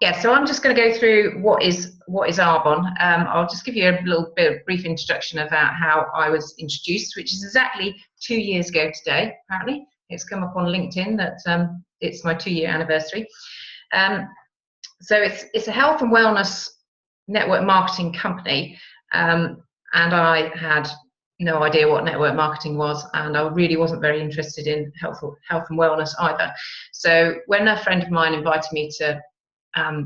Yeah, so I'm just going to go through what is Arbonne. I'll just give you a little bit of brief introduction about how I was introduced, which is exactly 2 years ago today, apparently. It's come up on LinkedIn that it's my 2-year anniversary. So it's a health and wellness network marketing company, and I had no idea what network marketing was, and I really wasn't very interested in health and wellness either. So when a friend of mine invited me to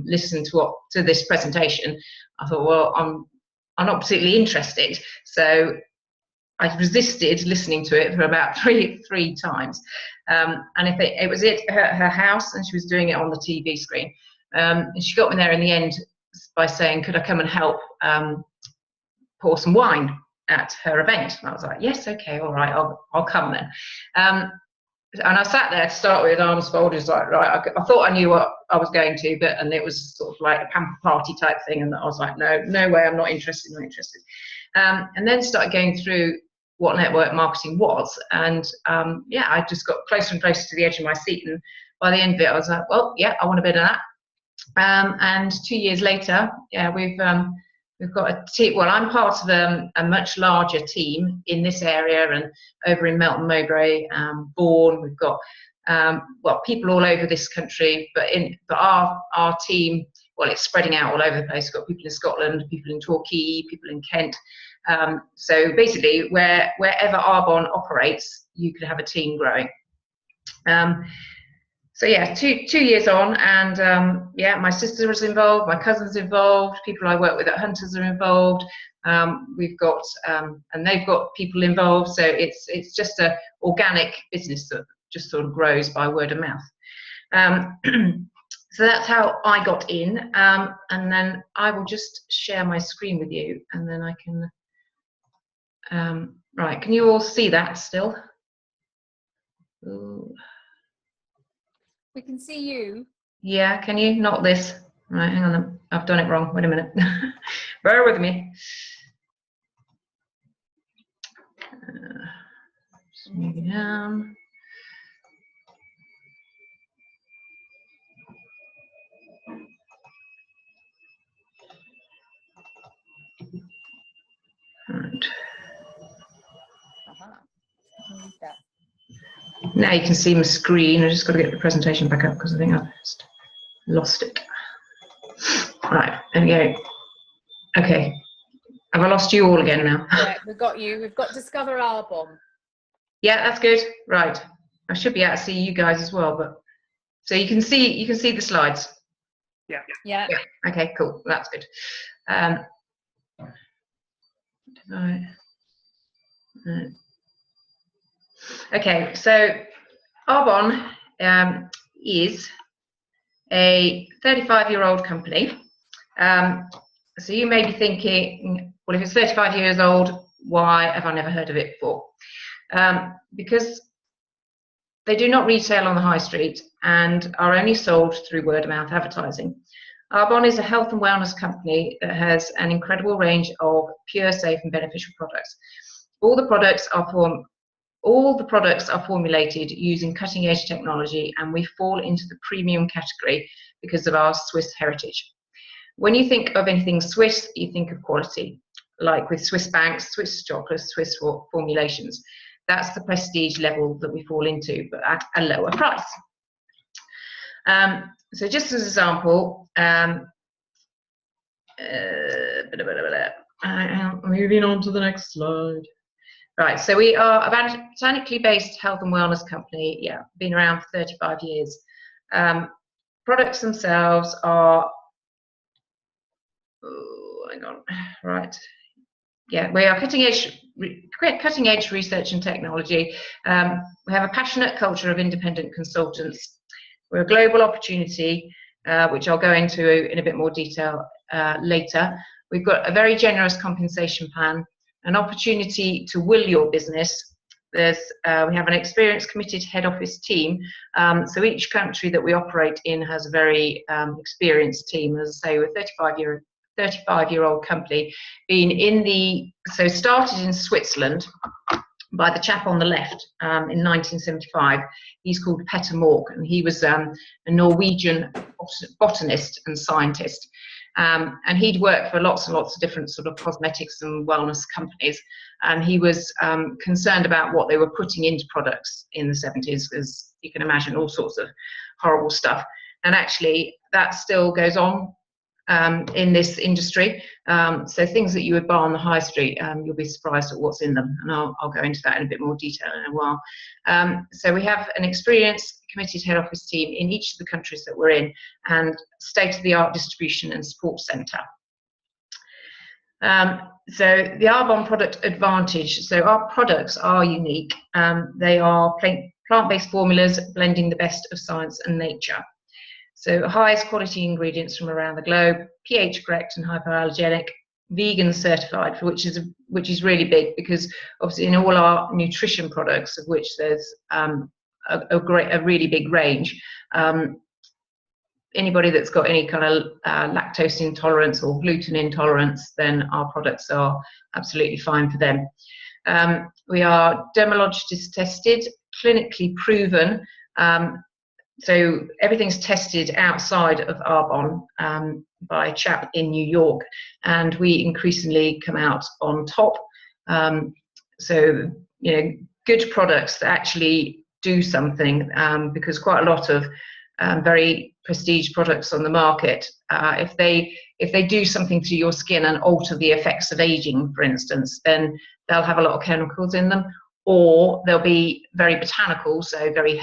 listen to this presentation, I thought, well, I'm not particularly interested. So I resisted listening to it for about three times. And it was her house, and she was doing it on the TV screen. And she got me there in the end by saying, could I come and help pour some wine at her event? And I was like, yes, okay, all right, I'll come then. And I sat there to start with, arms folded, like, right, I thought I knew what I was going to, and it was sort of like a pamper party type thing, and I was like, no way, I'm not interested. And then started going through what network marketing was, and yeah, I just got closer and closer to the edge of my seat, and by the end of it, I was like, well, yeah, I want a bit of that. And 2 years later, yeah, we've got a team. Well, I'm part of a much larger team in this area and over in Melton Mowbray, Bourne. We've got people all over this country, but our team, well, it's spreading out all over the place. We've got people in Scotland, people in Torquay, people in Kent. So basically, wherever Arbonne operates, you could have a team growing. So yeah, two years on, and yeah, my sister was involved, my cousin's involved, people I work with at Hunters are involved. We've got and they've got people involved, so it's just a organic business that just sort of grows by word of mouth. So that's how I got in, and then I will just share my screen with you, and then I can. Right, can you all see that still? Ooh. We can see you. Yeah, can you? Not this. Right, hang on. I've done it wrong. Wait a minute. Bear with me. Just move it down. Right. Now you can see my screen. I just got to get the presentation back up because I think I've just lost it. Right, there we go. Okay, have I lost you all again now? Yeah, we've got you. We've got Discover Arbonne. Yeah, that's good. Right, I should be able to see you guys as well, but so you can see the slides. Yeah. Okay, cool. That's good. Okay, so Arbonne is a 35-year-old company. So you may be thinking, well, if it's 35 years old, why have I never heard of it before? Because they do not retail on the high street and are only sold through word-of-mouth advertising. Arbonne is a health and wellness company that has an incredible range of pure, safe and beneficial products. All the products are formulated using cutting-edge technology, and we fall into the premium category because of our Swiss heritage. When you think of anything Swiss, you think of quality, like with Swiss banks, Swiss chocolates, Swiss formulations. That's the prestige level that we fall into, but at a lower price. So just as an example, moving on to the next slide. Right, so we are a botanically based health and wellness company. Yeah, been around for 35 years. Products themselves are, hang on, right. Yeah, we are cutting edge research and technology. We have a passionate culture of independent consultants. We're a global opportunity, which I'll go into in a bit more detail later. We've got a very generous compensation plan, an opportunity to will your business. We have an experienced, committed head office team. So each country that we operate in has a very experienced team. As I say, we're a 35-year-old company. So started in Switzerland by the chap on the left in 1975. He's called Petter Mork, and he was a Norwegian botanist and scientist. And he'd worked for lots and lots of different sort of cosmetics and wellness companies. And he was concerned about what they were putting into products in the 70s, as you can imagine, all sorts of horrible stuff. And actually, that still goes on in this industry. So things that you would buy on the high street, you'll be surprised at what's in them. And I'll go into that in a bit more detail in a while. So we have an experienced, committed head office team in each of the countries that we're in, and state-of-the-art distribution and support centre. So the Arbonne product advantage. So our products are unique. They are plant-based formulas blending the best of science and nature. So highest quality ingredients from around the globe, pH correct and hypoallergenic, vegan certified, for which is really big, because obviously in all our nutrition products, of which there's a really big range, anybody that's got any kind of lactose intolerance or gluten intolerance, then our products are absolutely fine for them. We are dermatologist tested, clinically proven. So everything's tested outside of Arbonne by a chap in New York, and we increasingly come out on top. So, you know, good products that actually do something, because quite a lot of very prestige products on the market, if they do something to your skin and alter the effects of aging, for instance, then they'll have a lot of chemicals in them, or they'll be very botanical, so very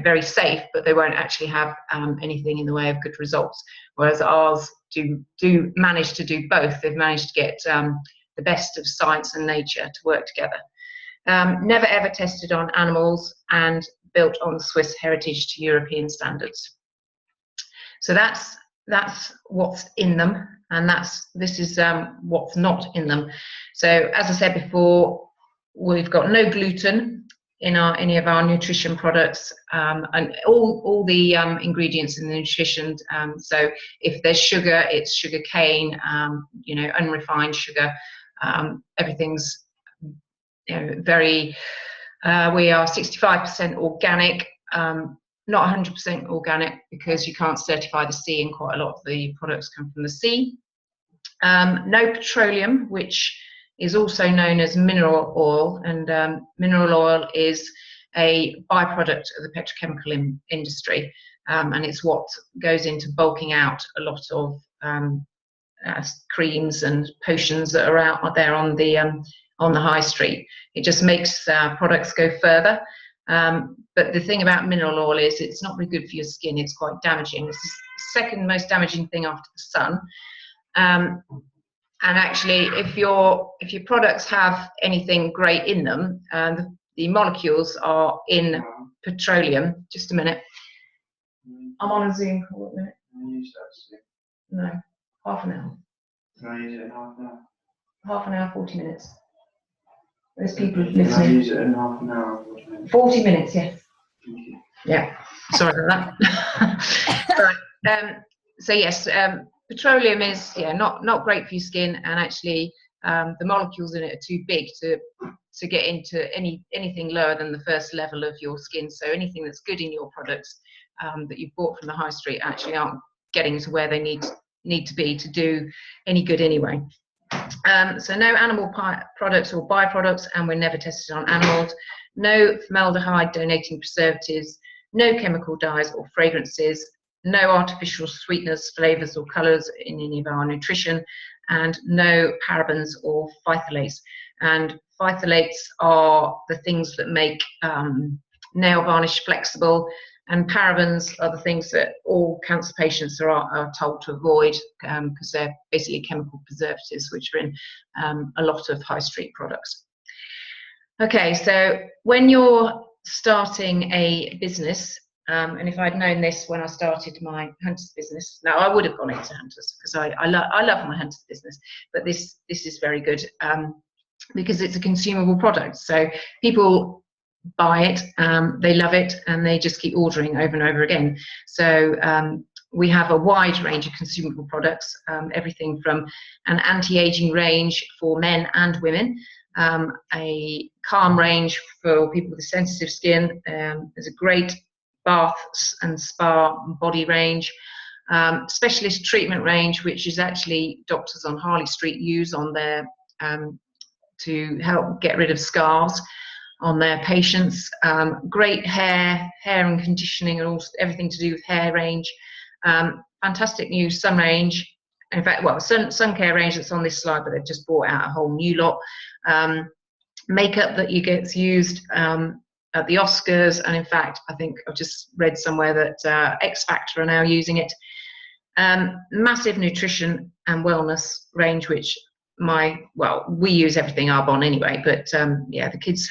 very safe, but they won't actually have anything in the way of good results. Whereas ours do manage to do both. They've managed to get the best of science and nature to work together. Never ever tested on animals, and built on Swiss heritage to European standards. So that's what's in them, and this is what's not in them. So as I said before, we've got no gluten in any of our nutrition products, and all the ingredients in the nutrition. So if there's sugar, it's sugar cane, unrefined sugar. Everything's very. We are 65% organic, not 100% organic, because you can't certify the sea, and quite a lot of the products come from the sea. No petroleum, which is also known as mineral oil, and mineral oil is a byproduct of the petrochemical industry, and it's what goes into bulking out a lot of creams and potions that are out there on the high street. It just makes products go further. But the thing about mineral oil is it's not very good for your skin. It's quite damaging. It's the second most damaging thing after the sun. And actually, if your products have anything great in them, the molecules are in petroleum. Just a minute. I'm on a Zoom call at a minute. No, half an hour. Can I use it in half an hour? Half an hour, 40 minutes. There's people listening. Can I use it in half an hour? 40 minutes, yes. Thank you. Yeah, sorry about that. Right. So yes, petroleum is not great for your skin, and actually the molecules in it are too big to get into anything lower than the first level of your skin. So anything that's good in your products that you've bought from the high street actually aren't getting to where they need to be to do any good anyway. So no animal products or byproducts, and we're never tested on animals. No formaldehyde donating preservatives, no chemical dyes or fragrances, no artificial sweeteners, flavors or colors in any of our nutrition, and no parabens or phthalates. And phthalates are the things that make nail varnish flexible, and parabens are the things that all cancer patients are told to avoid, because they're basically chemical preservatives which are in a lot of high street products. Okay, so when you're starting a business, and if I'd known this when I started my Hunters business, now I would have gone into Hunters, because I love my Hunters business, but this is very good because it's a consumable product. So people buy it, they love it, and they just keep ordering over and over again. So we have a wide range of consumable products, everything from an anti-aging range for men and women, a calm range for people with sensitive skin. There's a great baths and spa and body range, specialist treatment range, which is actually doctors on Harley Street use on their to help get rid of scars on their patients. Great hair and conditioning, and also everything to do with hair range. Fantastic new sun range. In fact, well, sun care range that's on this slide, but they've just brought out a whole new lot. Makeup that gets used at the Oscars, and in fact, I think I've just read somewhere that X Factor are now using it. Massive nutrition and wellness range, which we use everything Arbonne anyway, but yeah, the kids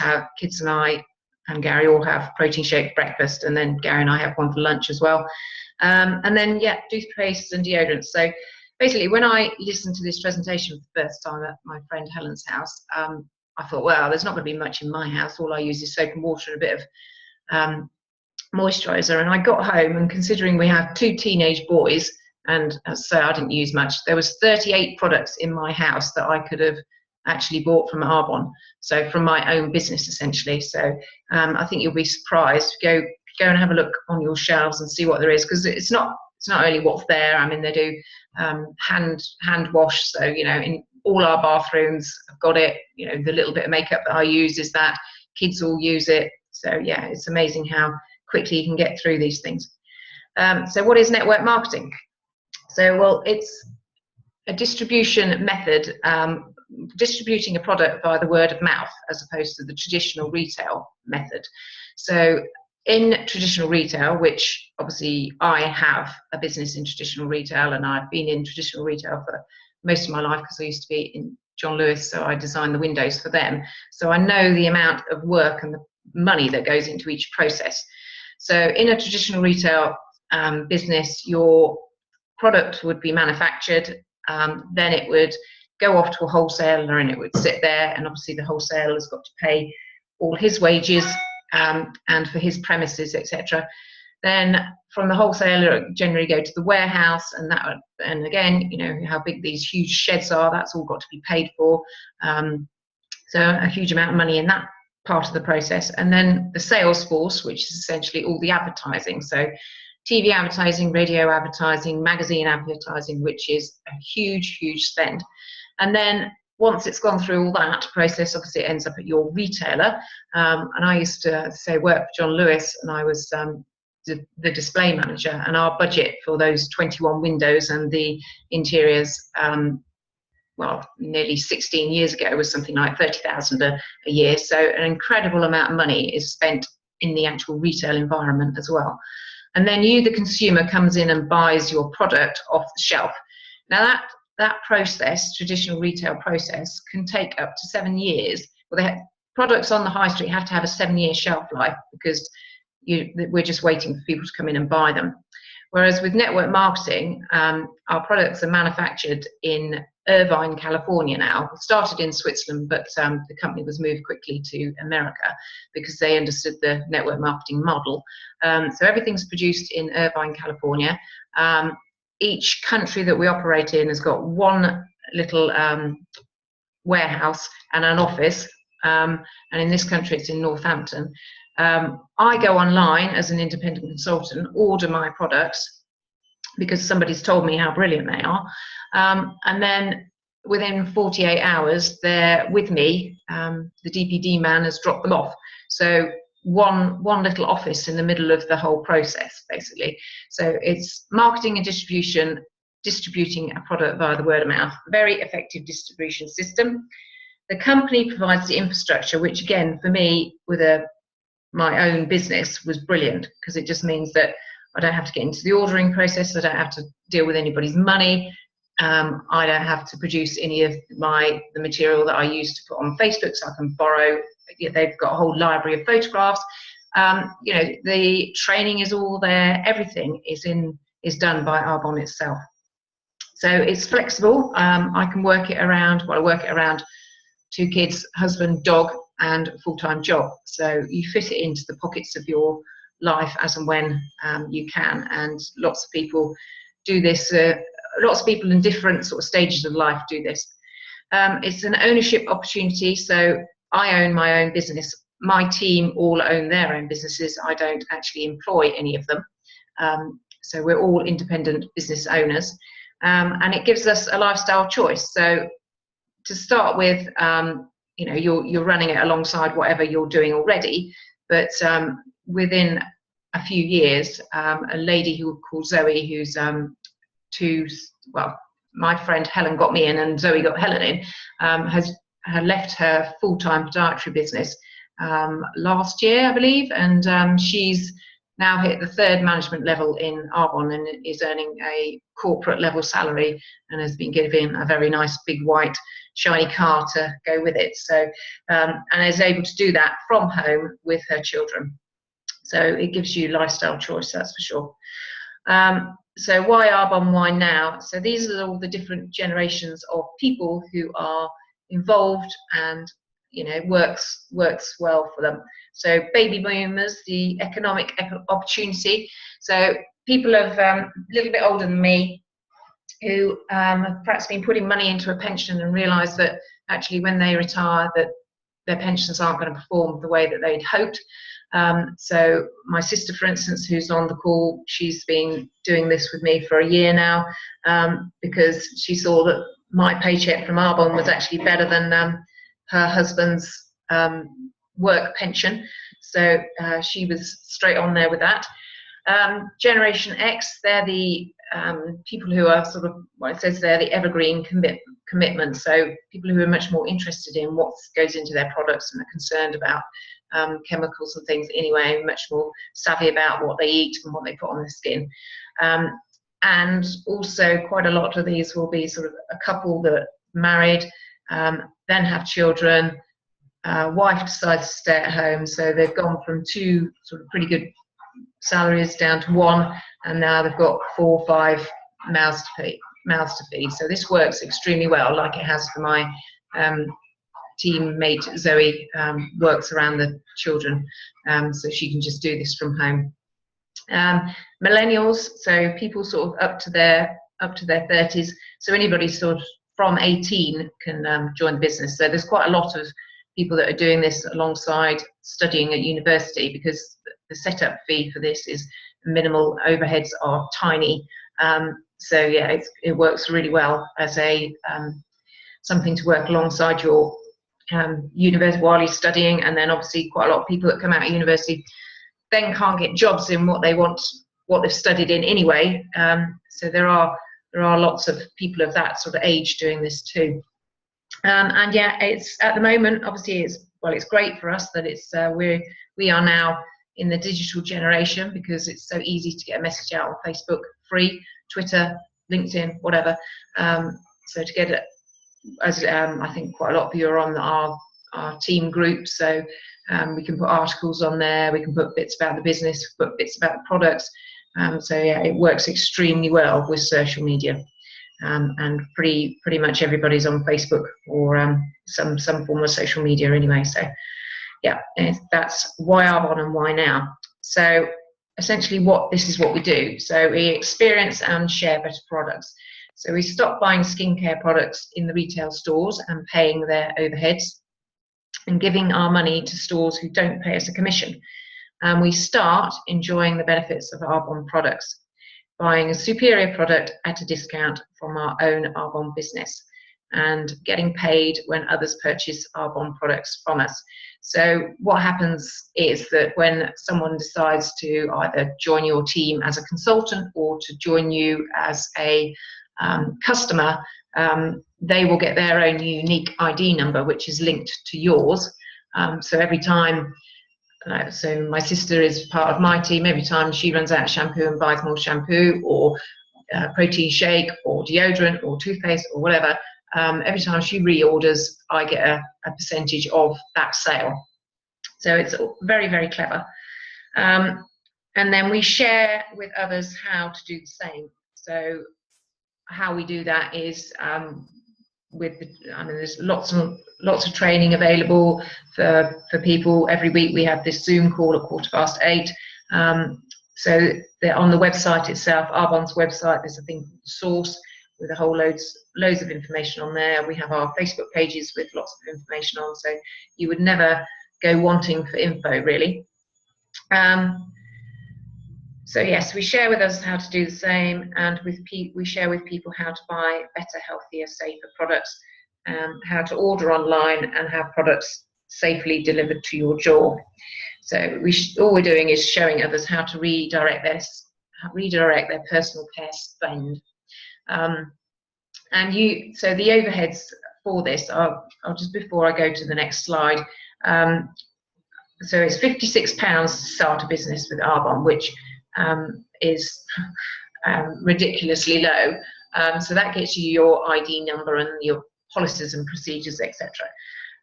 and I and Gary all have protein shake breakfast, and then Gary and I have one for lunch as well. And then, yeah, toothpastes and deodorants. So basically, when I listened to this presentation for the first time at my friend Helen's house, I thought, well, there's not going to be much in my house. All I use is soap and water and a bit of moisturizer. And I got home, and considering we have 2 teenage boys, and so I didn't use much, there was 38 products in my house that I could have actually bought from Arbonne, so from my own business essentially. So I think you'll be surprised. Go and have a look on your shelves and see what there is, because it's not only what's there. I mean, they do hand wash, so you know, in all our bathrooms I've got it. You know, the little bit of makeup that I use is that. Kids all use it. So yeah, it's amazing how quickly you can get through these things. So what is network marketing? So, well, it's a distribution method, distributing a product via the word of mouth as opposed to the traditional retail method. So in traditional retail, which obviously I have a business in traditional retail, and I've been in traditional retail for most of my life because I used to be in John Lewis, so I designed the windows for them. So I know the amount of work and the money that goes into each process. So in a traditional retail business, your product would be manufactured, then it would go off to a wholesaler and it would sit there, and obviously the wholesaler's got to pay all his wages and for his premises, etc. Then from the wholesaler it would generally go to the warehouse, and again, you know how big these huge sheds are, that's all got to be paid for. So a huge amount of money in that part of the process. And then the sales force, which is essentially all the advertising, so TV advertising, radio advertising, magazine advertising, which is a huge spend. And then once it's gone through all that process, obviously it ends up at your retailer. And I used to work for John Lewis, and I was the display manager, and our budget for those 21 windows and the interiors, well, nearly 16 years ago, was something like 30,000 a year. So an incredible amount of money is spent in the actual retail environment as well. And then you, the consumer, comes in and buys your product off the shelf. Now that process, traditional retail process, can take up to 7 years. Well, products on the high street have to have a 7-year shelf life, because we're just waiting for people to come in and buy them. Whereas with network marketing, our products are manufactured in Irvine, California now. It started in Switzerland, but the company was moved quickly to America because they understood the network marketing model. So everything's produced in Irvine, California. Each country that we operate in has got one little warehouse and an office, and in this country it's in Northampton. I go online as an independent consultant, order my products because somebody's told me how brilliant they are, and then within 48 hours they're with me. The DPD man has dropped them off. So one little office in the middle of the whole process, basically. So it's marketing and distribution, distributing a product via the word of mouth. Very effective distribution system. The company provides the infrastructure, which again, for me, with my own business, was brilliant, because it just means that I don't have to get into the ordering process. I don't have to deal with anybody's money. I don't have to produce any of the material that I use to put on Facebook, so I can borrow. They've got a whole library of photographs. You know, the training is all there. Everything is done by Arbonne itself. So it's flexible. I can work it around. Well, I work it around 2 kids, husband, dog, and full-time job. So you fit it into the pockets of your life as and when you can. And lots of people do this. Lots of people in different sort of stages of life do this. It's an ownership opportunity. So I own my own business my team all own their own businesses. I don't actually employ any of them. So we're all independent business owners, and it gives us a lifestyle choice. So to start with, you know, you're running it alongside whatever you're doing already, but within a few years, a lady who called Zoe, who's my friend Helen got me in and Zoe got Helen in, had left her full-time podiatry business last year, I believe, and she's now hit the 3rd management level in Arbonne and is earning a corporate level salary and has been given a very nice big white shiny car to go with it. So and is able to do that from home with her children. So it gives you lifestyle choice, that's for sure. So why Arbonne, why now? So these are all the different generations of people who are involved, and you know, works well for them. So baby boomers, the economic opportunity. So people of a little bit older than me who have perhaps been putting money into a pension and realise that actually when they retire that their pensions aren't going to perform the way that they'd hoped. So my sister, for instance, who's on the call, she's been doing this with me for a year now, because she saw that my paycheck from Arbonne was actually better than her husband's work pension. So she was straight on there with that. Generation X, they're the people who are sort of, well, it says they're the evergreen commitment. So people who are much more interested in what goes into their products and are concerned about chemicals and things anyway, much more savvy about what they eat and what they put on their skin. And also quite a lot of these will be sort of a couple that married, then have children, wife decides to stay at home, so they've gone from 2 sort of pretty good salaries down to 1, and now they've got 4 or 5 mouths to feed. So this works extremely well, like it has for my teammate Zoe, works around the children, so she can just do this from home. Millennials, so people sort of up to their 30s, so anybody sort of from 18 can join the business. So there's quite a lot of people that are doing this alongside studying at university, because the setup fee for this is minimal, overheads are tiny. So yeah, it works really well as a something to work alongside your university while you're studying. And then obviously quite a lot of people that come out of university then can't get jobs in what they want, what they've studied in anyway. So there are lots of people of that sort of age doing this too. And yeah, it's at the moment, obviously it's great for us that it's we are now in the digital generation, because it's so easy to get a message out on Facebook, free, Twitter, LinkedIn, whatever. So to get it, as I think quite a lot of you are on our team group, so we can put articles on there, we can put bits about the business, put bits about the products. So yeah, it works extremely well with social media. And pretty much everybody's on Facebook or some form of social media anyway. So yeah, that's why Arbonne and why now. So essentially this is what we do. So we experience and share better products. So we stop buying skincare products in the retail stores and paying their overheads and giving our money to stores who don't pay us a commission. And we start enjoying the benefits of Arbonne products, buying a superior product at a discount from our own Arbonne business and getting paid when others purchase Arbonne products from us. So what happens is that when someone decides to either join your team as a consultant or to join you as a customer, they will get their own unique ID number, which is linked to yours. So every time, so my sister is part of my team, every time she runs out of shampoo and buys more shampoo or protein shake or deodorant or toothpaste or whatever, every time she reorders, I get a percentage of that sale. So it's very, very clever. And then we share with others how to do the same. So how we do that is there's lots of training available for people. Every week we have this Zoom call at 8:15. So they're on the website itself, Arbonne's website. There's a thing called Source with a whole loads of information on there. We have our Facebook pages with lots of information on. So you would never go wanting for info, really. So yes, we share with us how to do the same, and we share with people how to buy better, healthier, safer products, how to order online, and have products safely delivered to your door. So all we're doing is showing others how to redirect their personal care spend. So the overheads for this are, just before I go to the next slide. So it's £56 to start a business with Arbonne, which is ridiculously low. So that gets you your ID number and your policies and procedures, etc.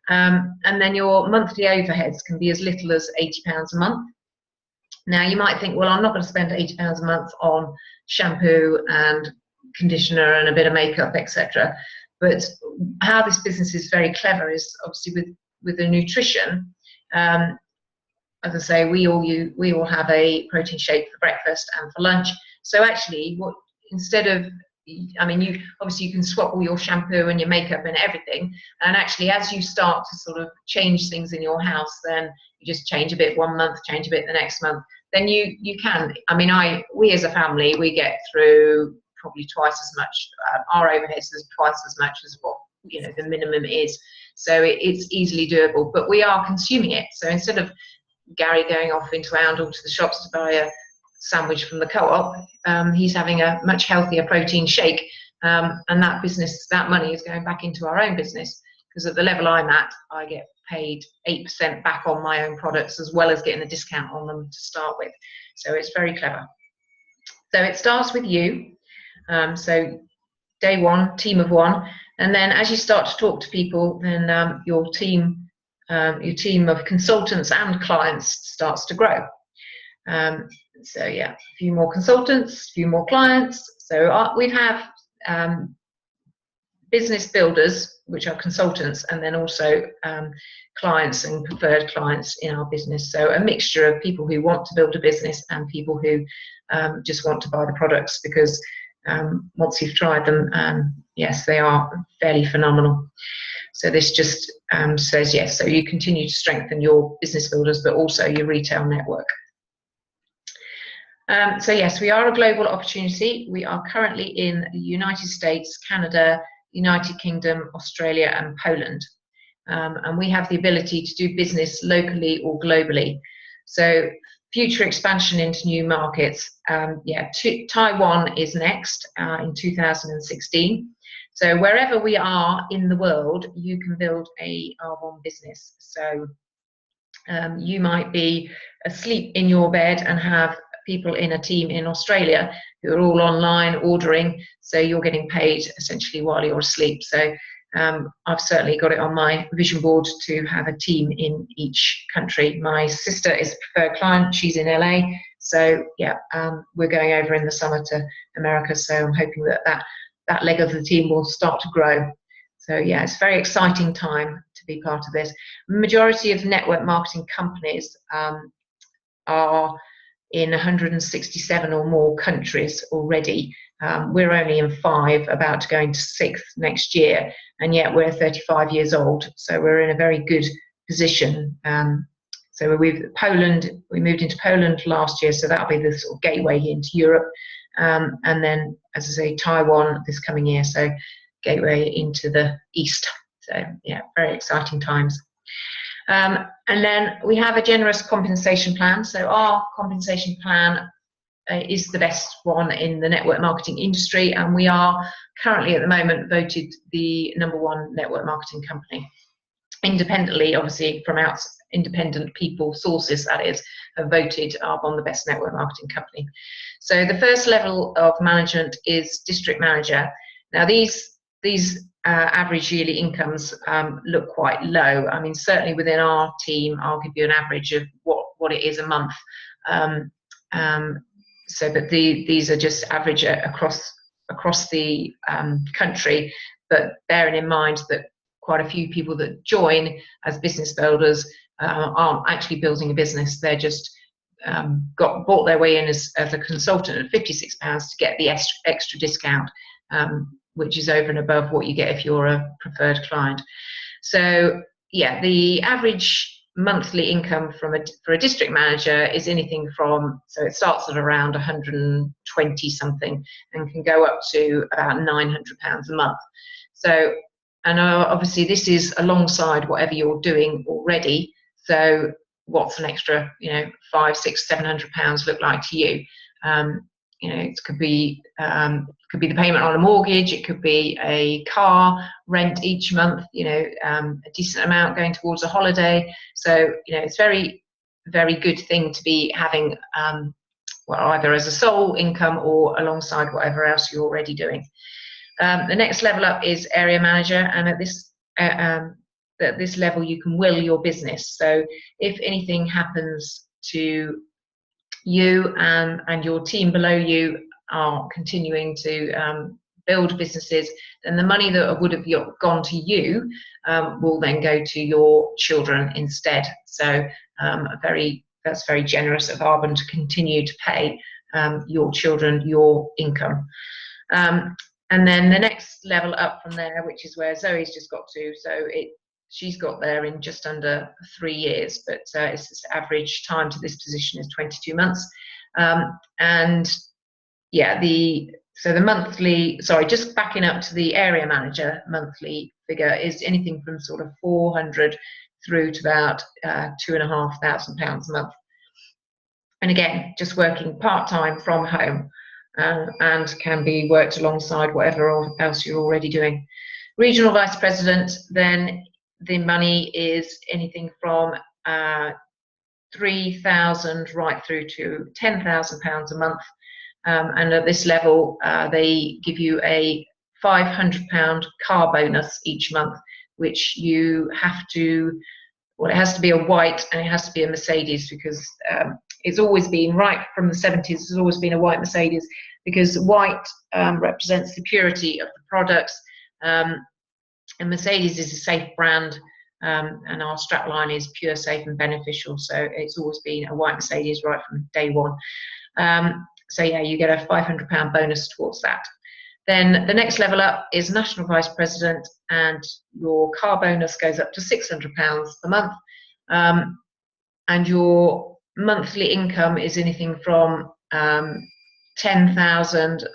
And then your monthly overheads can be as little as £80 a month. Now you might think, well, I'm not going to spend £80 a month on shampoo and conditioner and a bit of makeup, etc. But how this business is very clever is obviously with the nutrition. As I say, we all have a protein shake for breakfast and for lunch. So actually, instead of, I mean, you can swap all your shampoo and your makeup and everything. And actually, as you start to sort of change things in your house, then you just change a bit one month, change a bit the next month. Then you can. I mean, we as a family, we get through probably twice as much. Our overheads is twice as much as what the minimum is. So it's easily doable. But we are consuming it. So instead of Gary going off into Oundle to the shops to buy a sandwich from the co-op, he's having a much healthier protein shake, and that money is going back into our own business, because at the level I'm at, I get paid 8% back on my own products, as well as getting a discount on them to start with. So it's very clever. So it starts with you. So day one, team of one, and then as you start to talk to people, then your team of consultants and clients starts to grow. So yeah, a few more consultants, a few more clients. So we have business builders, which are consultants, and then also clients and preferred clients in our business. So a mixture of people who want to build a business and people who just want to buy the products, because once you've tried them, yes, they are fairly phenomenal. So this just says yes. So you continue to strengthen your business builders, but also your retail network. So yes, we are a global opportunity. We are currently in the United States, Canada, United Kingdom, Australia, and Poland. And we have the ability to do business locally or globally. So future expansion into new markets. Taiwan is next in 2016. So wherever we are in the world, you can build a Arbonne business. So you might be asleep in your bed and have people in a team in Australia who are all online ordering. So you're getting paid essentially while you're asleep. So I've certainly got it on my vision board to have a team in each country. My sister is a preferred client. She's in LA. So yeah, we're going over in the summer to America. So I'm hoping that leg of the team will start to grow. So yeah, it's a very exciting time to be part of this. Majority of network marketing companies are in 167 or more countries already. We're only in 5, about to go into 6 next year, and yet we're 35 years old. So we're in a very good position. So we moved into Poland last year, so that'll be the sort of gateway into Europe. And then, as I say, Taiwan this coming year, so gateway into the East. So yeah, very exciting times. And then we have a generous compensation plan. So our compensation plan is the best one in the network marketing industry, and we are currently at the moment voted the #1 network marketing company. Independently, obviously, from independent people, sources that is, have voted Arbonne the best network marketing company. So the first level of management is district manager. Now these average yearly incomes look quite low. I mean, certainly within our team, I'll give you an average of what it is a month. But these are just average across the country. But bearing in mind that quite a few people that join as business builders aren't actually building a business. They're just bought their way in as a consultant at £56 to get the extra discount, which is over and above what you get if you're a preferred client. So yeah, the average monthly income for a district manager is anything from, so it starts at around 120 something and can go up to about £900 a month. So, and obviously this is alongside whatever you're doing already. So what's an extra, you know, £500, £600, £700 look like to you? You know, it could be the payment on a mortgage, it could be a car rent each month, you know, a decent amount going towards a holiday. So, you know, it's very, very good thing to be having, well, either as a sole income or alongside whatever else you're already doing. The next level up is area manager, and at this level you can will your business. So if anything happens to you and your team below you are continuing to build businesses, then the money that would have gone to you will then go to your children instead. So that's very generous of Arbonne to continue to pay your children your income. And then the next level up from there, which is where Zoe's just got to, so she's got there in just under 3 years, but it's average time to this position is 22 months. And yeah, so the monthly, sorry, just backing up to the area manager monthly figure is anything from sort of 400 through to about £2,500 a month. And again, just working part-time from home, and can be worked alongside whatever else you're already doing. Regional vice president, then the money is anything from 3,000 right through to £10,000 a month. And at this level, they give you a £500 car bonus each month, which you have to, well, it has to be a white and it has to be a Mercedes, because it's always been, right from the 70s, it's always been a white Mercedes, because white represents the purity of the products, and Mercedes is a safe brand, and our strapline is pure, safe and beneficial, so it's always been a white Mercedes right from day one. So yeah, you get a £500 bonus towards that. Then the next level up is national vice president, and your car bonus goes up to £600 per month, and your monthly income is anything from 10,000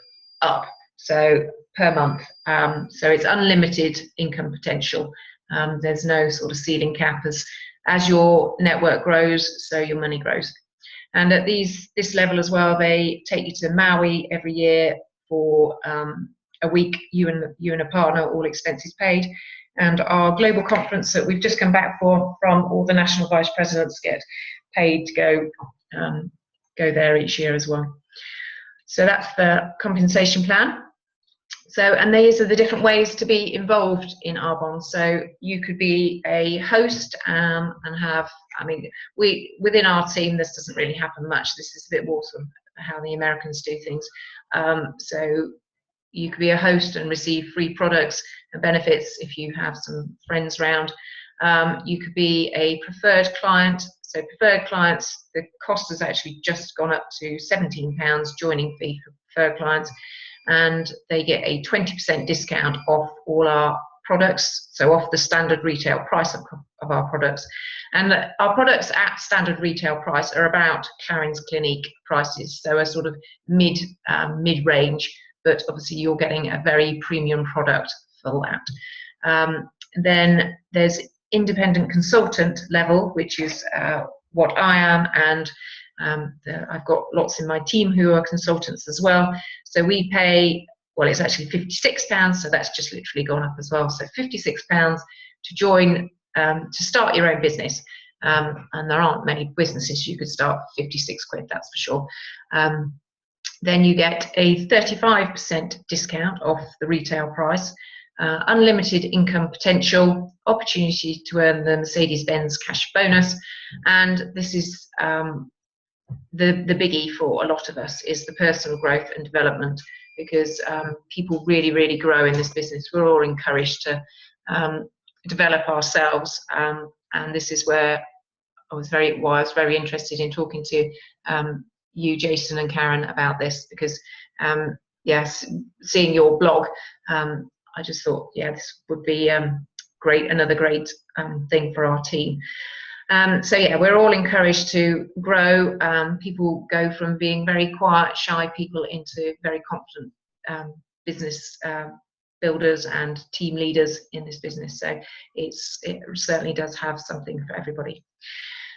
up, so per month. So it's unlimited income potential. There's no sort of ceiling cap. As your network grows, so your money grows. And at this level as well, they take you to Maui every year for a week, you and a partner, all expenses paid. And our global conference that we've just come back from, all the national vice presidents get paid to go there each year as well. So that's the compensation plan. So, and these are the different ways to be involved in Arbonne. So you could be a host and have, I mean, within our team, this doesn't really happen much. This is a bit more sort of how the Americans do things. So you could be a host and receive free products and benefits if you have some friends around. You could be a preferred client. So preferred clients, the cost has actually just gone up to £17 joining fee for preferred clients, and they get a 20% discount off all our products, so off the standard retail price of our products. And our products at standard retail price are about Clarins Clinique prices, so a sort of mid-range, but obviously you're getting a very premium product for that. Then there's independent consultant level, which is what I am, and I've got lots in my team who are consultants as well. So we pay, well, it's actually £56, so that's just literally gone up as well. So £56 to join, to start your own business. And there aren't many businesses you could start for 56 quid, that's for sure. Then you get a 35% discount off the retail price, unlimited income potential, opportunity to earn the Mercedes-Benz cash bonus, and this is the biggie for a lot of us, is the personal growth and development, because people really grow in this business. We're all encouraged to develop ourselves, and this is where I was very interested in talking to you, Jason and Karen, about this, because yes, seeing your blog, I just thought, yeah, this would be great, another great thing for our team. So yeah, we're all encouraged to grow. People go from being very quiet, shy people into very confident business builders and team leaders in this business. So it certainly does have something for everybody.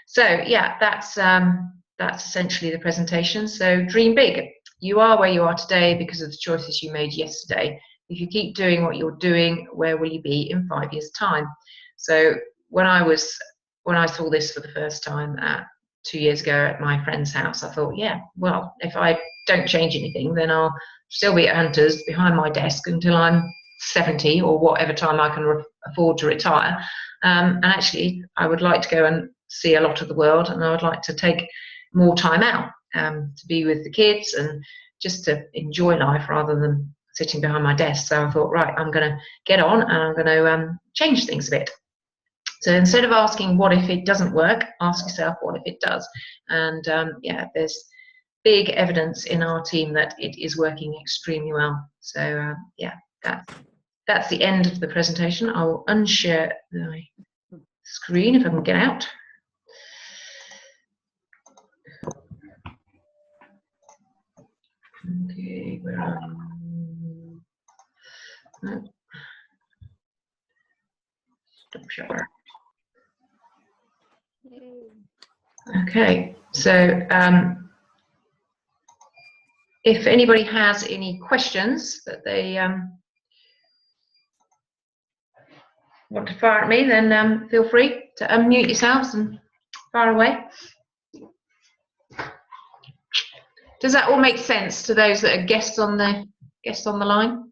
So yeah, that's essentially the presentation. So dream big. You are where you are today because of the choices you made yesterday. If you keep doing what you're doing, where will you be in 5 years' time? So when I saw this for the first time 2 years ago at my friend's house, I thought, yeah, well, if I don't change anything, then I'll still be at Hunter's behind my desk until I'm 70 or whatever time I can afford to retire. And actually, I would like to go and see a lot of the world, and I would like to take more time out to be with the kids and just to enjoy life rather than sitting behind my desk. So I thought, right, I'm going to get on and I'm going to change things a bit. So instead of asking what if it doesn't work, ask yourself what if it does. And yeah, there's big evidence in our team that it is working extremely well. So yeah, that's the end of the presentation. I will unshare my screen if I can get out. Okay, where are you? No. Stop share. Okay, so if anybody has any questions that they want to fire at me, then feel free to unmute yourselves and fire away. Does that all make sense to those that are guests on the line?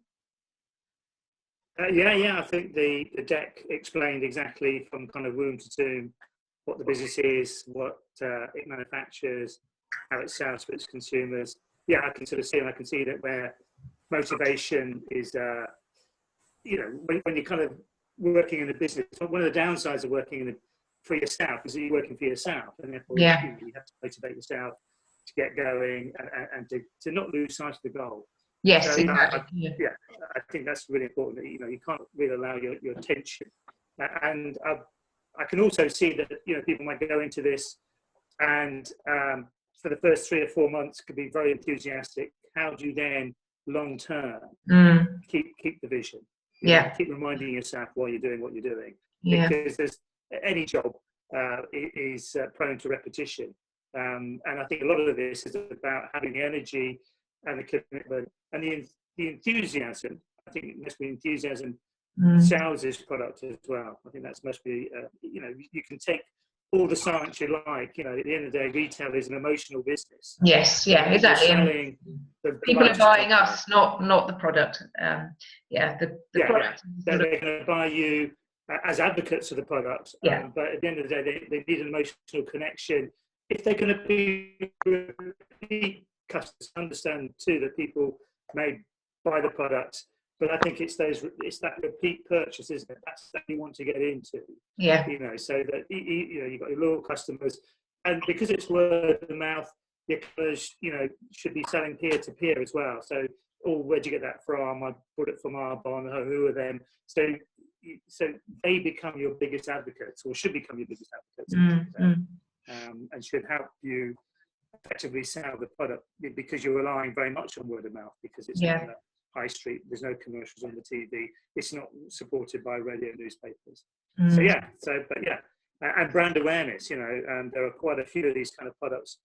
Yeah. I think the deck explained exactly from kind of womb to tomb what the business is, what it manufactures, how it sells for its consumers. Yeah, I can sort of see, and I can see that where motivation is, you know, when you're kind of working in a business, one of the downsides of working for yourself is that you're working for yourself, and therefore you have to motivate yourself to get going and to not lose sight of the goal. Yes, so, exactly. I think that's really important. That, you know, you can't really allow your attention. And I can also see that, you know, people might go into this and for the first 3 or 4 months could be very enthusiastic. How do you then long term keep the vision? You know, keep reminding yourself why you're doing what you're doing. Because there's any job is prone to repetition. And I think a lot of this is about having the energy and the commitment and the enthusiasm. I think it must be enthusiasm sells this product as well. I think that's must be, you know, you can take all the science you like, you know, at the end of the day, retail is an emotional business. Yes, yeah, exactly. Selling people are buying us, not the product. The product. They're going to buy you as advocates of the product. But at the end of the day, they need an emotional connection. If they're going to be repeat customers, understand too that people may buy the product, but I think it's that repeat purchase, isn't it? That's that you want to get into. Yeah. You know, so that you know, you've got your loyal customers, and because it's word of mouth, your customers, you know, should be selling peer to peer as well. So, where'd you get that from? I bought it from Arbonne. Who are them? So they become your biggest advocates, or should become your biggest advocates. And should help you effectively sell the product, because you're relying very much on word of mouth, because it's not a high street, there's no commercials on the TV, it's not supported by radio newspapers. And brand awareness, you know, there are quite a few of these kind of products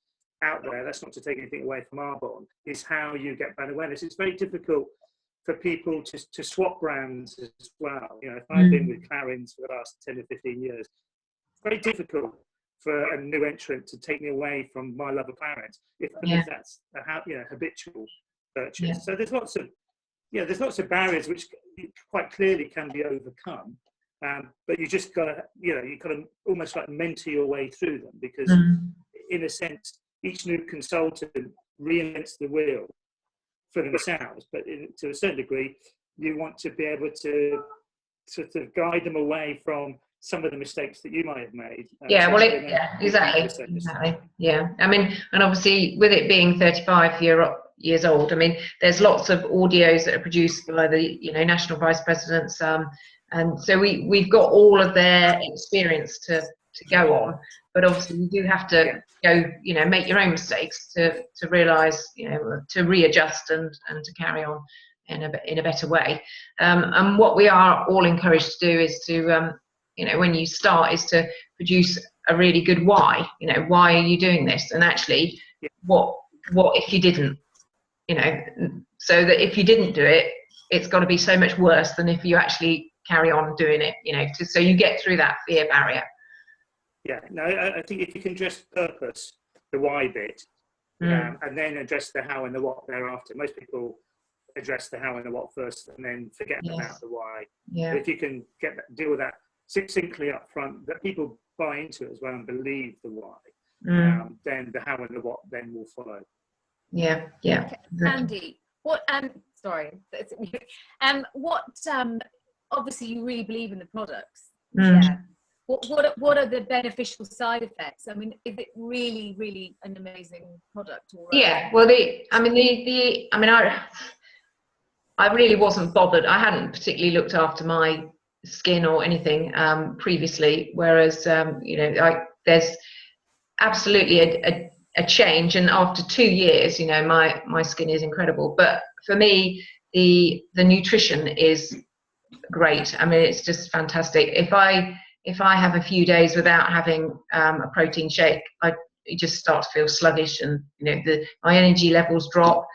out there. That's not to take anything away from Arbonne, is how you get brand awareness. It's very difficult for people to swap brands as well. You know, if I've been with Clarins for the last 10 or 15 years, it's very difficult for a new entrant to take me away from my love of Clarins, if that's a habitual purchase. So there's lots of barriers which quite clearly can be overcome, but you just got to, you know, you kind of almost like mentor your way through them, because in a sense each new consultant reinvents the wheel for themselves, but to a certain degree you want to be able to sort of guide them away from some of the mistakes that you might have made. Exactly. Yeah, I mean, and obviously with it being 35 years old, I mean, there's lots of audios that are produced by the, you know, national vice presidents, and so we've got all of their experience to go on, but obviously you do have to go, you know, make your own mistakes to realise, you know, to readjust and to carry on in a better way. And what we are all encouraged to do is to, you know, when you start, is to produce a really good why. You know, why are you doing this? And actually, what if you didn't? You know, so that if you didn't do it, it's got to be so much worse than if you actually carry on doing it. You know, so you get through that fear barrier. Yeah, no, I think if you can address purpose, the why bit, and then address the how and the what thereafter. Most people address the how and the what first, and then forget about the why. Yeah. But if you can deal with that succinctly up front, that people buy into it as well and believe the why, then the how and the what then will follow. Yeah, yeah. Okay. Andy, what? Sorry. What? Obviously, you really believe in the products. Yeah. What are the beneficial side effects? I mean, is it really, really an amazing product? Yeah. Well, I really wasn't bothered. I hadn't particularly looked after my skin or anything previously, whereas you know, there's absolutely a change, and after 2 years, you know, my skin is incredible. But for me, the nutrition is great. I mean, it's just fantastic. If I have a few days without having a protein shake, I just start to feel sluggish, and you know, my energy levels drop.